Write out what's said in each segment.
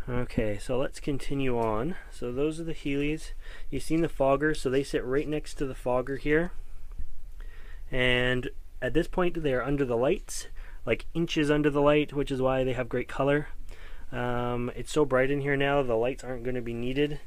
Okay, so let's continue on. So those are the Heelys. You've seen the fogger, so they sit right next to the fogger here. And at this point they are under the lights, like inches under the light, which is why they have great color. It's so bright in here now, the lights aren't going to be needed.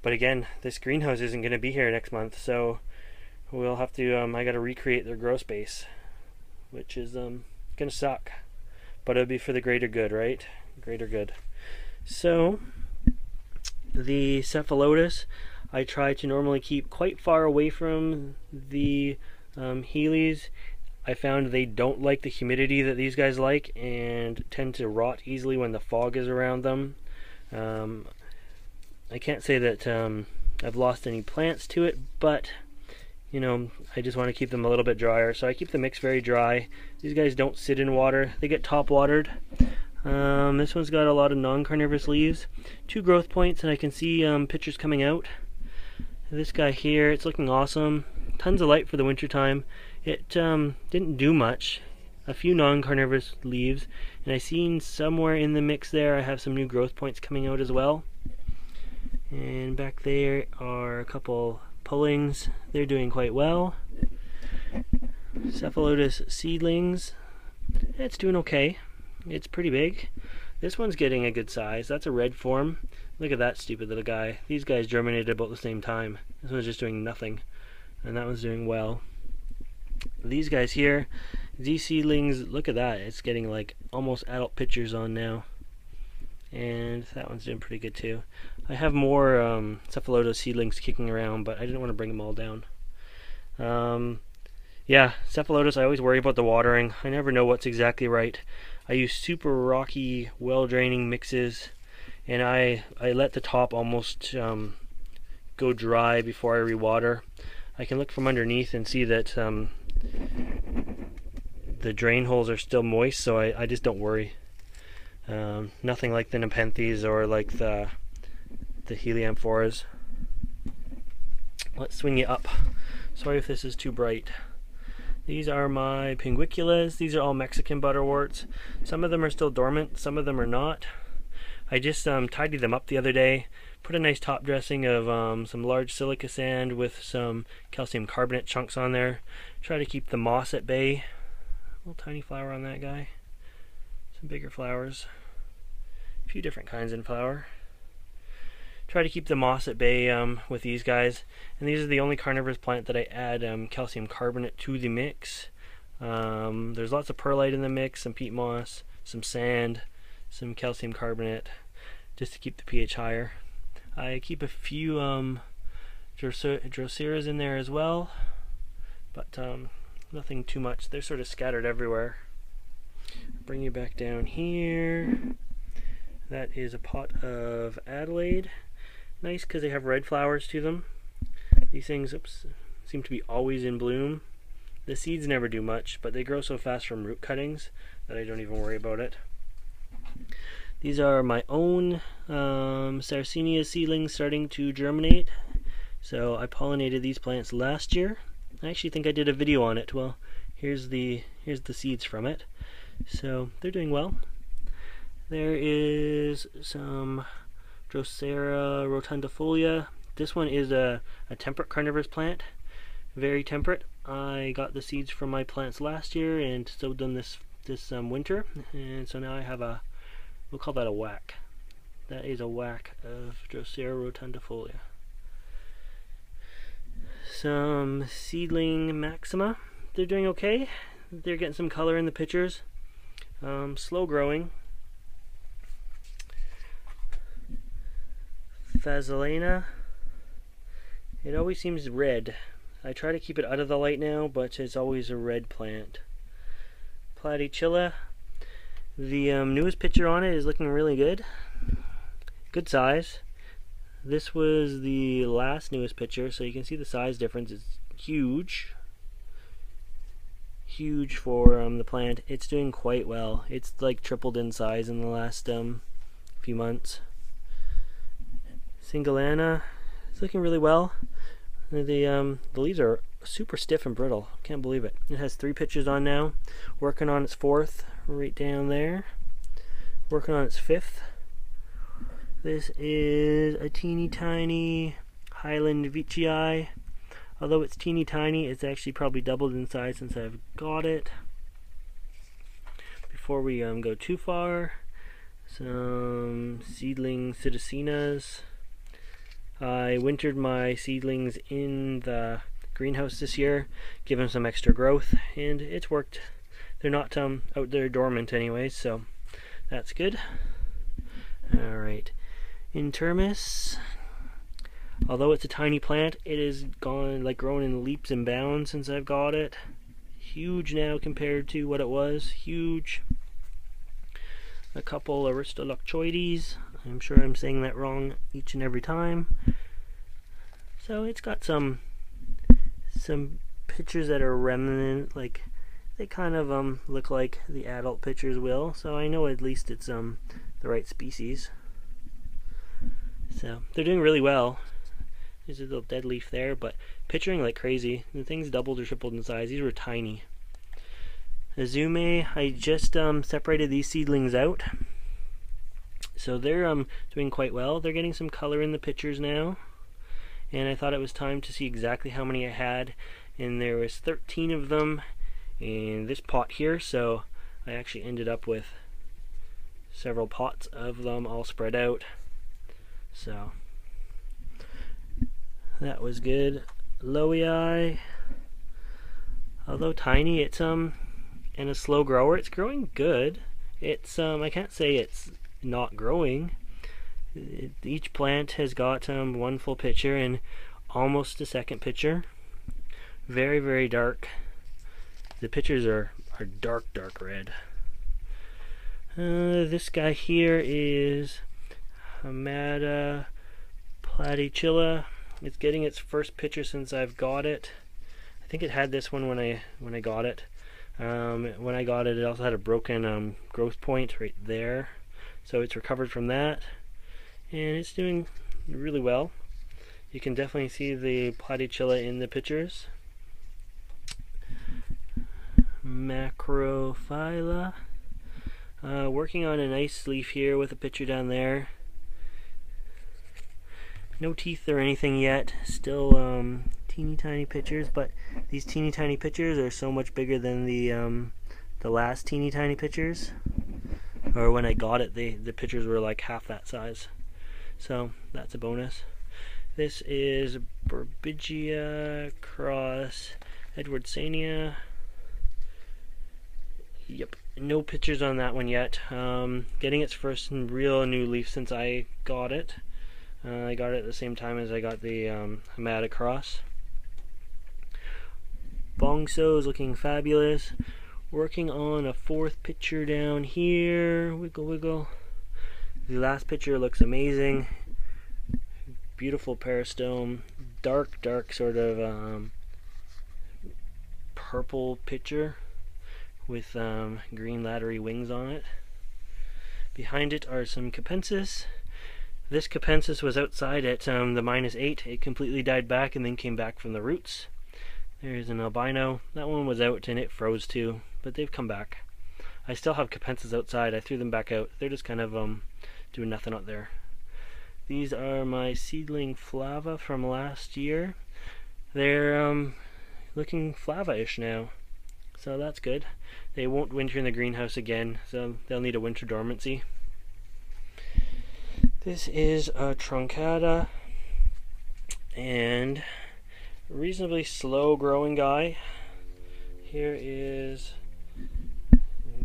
But again, this greenhouse isn't going to be here next month, so we'll have to, I got to recreate their grow space, which is going to suck. But it'll be for the greater good, right? Greater good. So, the Cephalotus, I try to normally keep quite far away from the Heelys. I found they don't like the humidity that these guys like and tend to rot easily when the fog is around them. I can't say that I've lost any plants to it, but you know, I just want to keep them a little bit drier, so I keep the mix very dry. These guys don't sit in water, they get top watered. This one's got a lot of non-carnivorous leaves, 2 growth points, and I can see pictures coming out. This guy here, it's looking awesome. Tons of light for the winter time. It didn't do much. A few non-carnivorous leaves, and I seen somewhere in the mix there I have some new growth points coming out as well. And back there are a couple pullings. They're doing quite well. Cephalotus seedlings, it's doing okay. It's pretty big. This one's getting a good size. That's a red form. Look at that stupid little guy. These guys germinated about the same time. This one's just doing nothing, and that one's doing well. These guys here, these seedlings, look at that. It's getting like almost adult pictures on now. And that one's doing pretty good too. I have more Cephalotus seedlings kicking around, but I didn't want to bring them all down. Yeah, Cephalotus, I always worry about the watering. I never know what's exactly right. I use super rocky, well-draining mixes, and I let the top almost go dry before I rewater. I can look from underneath and see that the drain holes are still moist, so I just don't worry. Nothing like the Nepenthes or like the Heliamphoras. Let's swing you up. Sorry if this is too bright. These are my Pinguiculas. These are all Mexican butterworts. Some of them are still dormant, some of them are not. I just tidied them up the other day. Put a nice top dressing of some large silica sand with some calcium carbonate chunks on there. Try to keep the moss at bay. Little tiny flower on that guy. Some bigger flowers. A few different kinds in flower. Try to keep the moss at bay with these guys. And these are the only carnivorous plant that I add calcium carbonate to the mix. There's lots of perlite in the mix, some peat moss, some sand, some calcium carbonate, just to keep the pH higher. I keep a few Droseras in there as well, but nothing too much. They're sort of scattered everywhere. Bring you back down here. That is a pot of Adelaide. Nice because they have red flowers to them. These things seem to be always in bloom. The seeds never do much, but they grow so fast from root cuttings that I don't even worry about it. These are my own Sarracenia seedlings starting to germinate. So I pollinated these plants last year. I actually think I did a video on it. Well, here's the seeds from it. So they're doing well. There is some Drosera rotundifolia. This one is a temperate carnivorous plant, very temperate. I got the seeds from my plants last year and sowed them this winter, and so now I have a, we'll call that a whack. That is a whack of Drosera rotundifolia. Some seedling maxima. They're doing okay. They're getting some color in the pictures. Slow growing. Fasolena. It always seems red. I try to keep it out of the light now, but it's always a red plant. Platychilla. The newest picture on it is looking really good. Good size. This was the last newest picture, so you can see the size difference is huge. Huge for the plant. It's doing quite well. It's like tripled in size in the last few months. Singulana is looking really well. The leaves are super stiff and brittle. Can't believe it. It has 3 pitches on now. Working on its 4th, right down there. Working on its 5th. This is a teeny tiny Highland Veitchii. Although it's teeny tiny, it's actually probably doubled in size since I've got it. Before we go too far, some seedling Psittacinas. I wintered my seedlings in the greenhouse this year, give them some extra growth, and it's worked. They're not out there dormant anyways, so that's good. Alright, Intermis. Although it's a tiny plant, it has grown in leaps and bounds since I've got it. Huge now compared to what it was. Huge. A couple Aristolochoides. I'm sure I'm saying that wrong each and every time. So it's got some pictures that are remnant, like they kind of look like the adult pictures will. So I know at least it's the right species. So they're doing really well. There's a little dead leaf there, but picturing like crazy. The thing's doubled or tripled in size. These were tiny. Azume, I just separated these seedlings out. So they're doing quite well. They're getting some color in the pictures now. And I thought it was time to see exactly how many I had. And there was 13 of them in this pot here. So I actually ended up with several pots of them all spread out. So that was good. Lowii, although tiny, it's and a slow grower. It's growing good. It's I can't say it's not growing. Each plant has got one full pitcher and almost a second pitcher. Very, very dark. The pitchers are dark red. This guy here is Hamada Platychilla. It's getting its first pitcher since I've got it. I think it had this one when I got it. When I got it, it also had a broken growth point right there. So it's recovered from that, and it's doing really well. You can definitely see the Platychilla in the pictures. Macrophylla. Working on a nice leaf here with a pitcher down there. No teeth or anything yet. Still teeny tiny pitchers, but these teeny tiny pitchers are so much bigger than the last teeny tiny pitchers. Or when I got it, the pitchers were like half that size. So that's a bonus. This is Burbigia cross Edwardsania. Yep, no pictures on that one yet. Getting its first real new leaf since I got it. I got it at the same time as I got the Hamada cross. Bongso is looking fabulous. Working on a fourth picture down here. Wiggle, wiggle. The last picture looks amazing. Beautiful peristome. Dark sort of purple picture with green laddery wings on it. Behind it are some Capensis. This Capensis was outside at the -8. It completely died back and then came back from the roots. There's an albino. That one was out and it froze too, but they've come back. I still have Capensis outside. I threw them back out. They're just kind of doing nothing out there. These are my seedling Flava from last year. They're looking Flava-ish now, so that's good. They won't winter in the greenhouse again, so they'll need a winter dormancy. This is a Truncata, and reasonably slow growing guy. Here is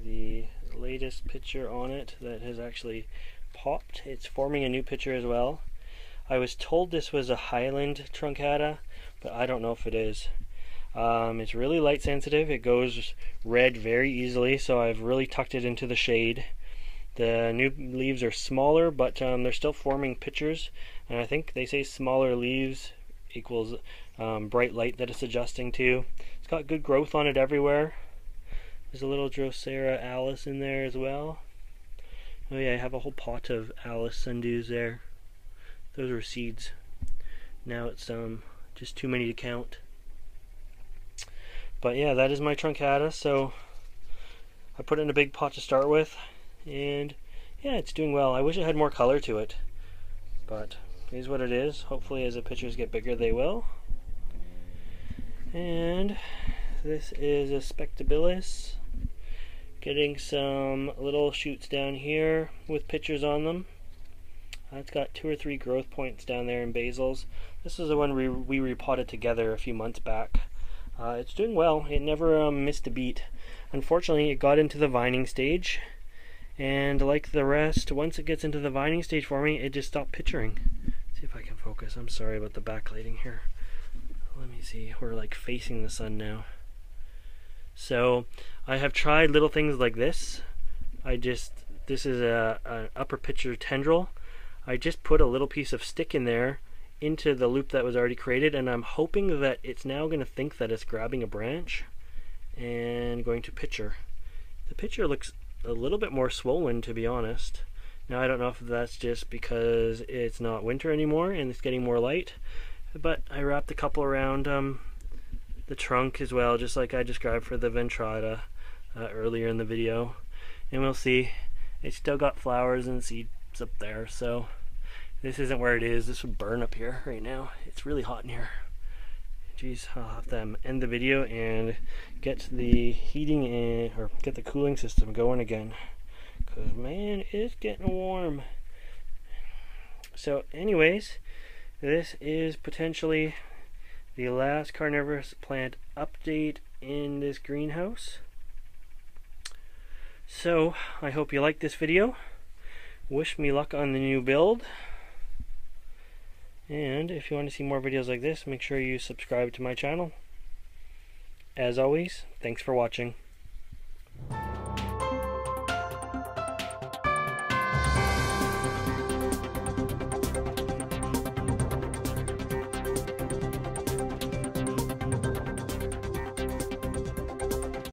the latest picture on it that has actually popped. It's forming a new picture as well. I was told this was a Highland Truncata, but I don't know if it is. It's really light sensitive. It goes red very easily, so I've really tucked it into the shade. The new leaves are smaller, but they're still forming pictures, and I think they say smaller leaves equals bright light that it's adjusting to. It's got good growth on it everywhere. There's a little Drosera Alice in there as well. Oh yeah, I have a whole pot of Alice sundews there. Those were seeds. Now it's just too many to count. But yeah, that is my Truncata. So I put it in a big pot to start with, and yeah, it's doing well. I wish it had more color to it. but here's what it is. Hopefully as the pictures get bigger they will. And this is a Spectabilis, getting some little shoots down here with pictures on them. It's got 2 or 3 growth points down there in basils. This is the one we repotted together a few months back. It's doing well. It never missed a beat. Unfortunately, it got into the vining stage, and like the rest, once it gets into the vining stage for me, it just stopped picturing. Let's see if I can focus. I'm sorry about the backlighting here. Let me see. We're like facing the sun now. So I have tried little things like this. This is an upper picture tendril. I just put a little piece of stick in there into the loop that was already created, and I'm hoping that it's now going to think that it's grabbing a branch and going to picture. The picture looks a little bit more swollen, to be honest. Now I don't know if that's just because it's not winter anymore and it's getting more light, but I wrapped a couple around the trunk as well, just like I described for the Ventrata earlier in the video, and we'll see. It's still got flowers and seeds up there, so this isn't where it is. This would burn up here right now. It's really hot in here. Jeez, I'll have to end the video and get the heating in, or get the cooling system going again, because man, it's getting warm. So anyways, this is potentially the last carnivorous plant update in this greenhouse. So I hope you liked this video. Wish me luck on the new build. And if you want to see more videos like this, make sure you subscribe to my channel. As always, thanks for watching.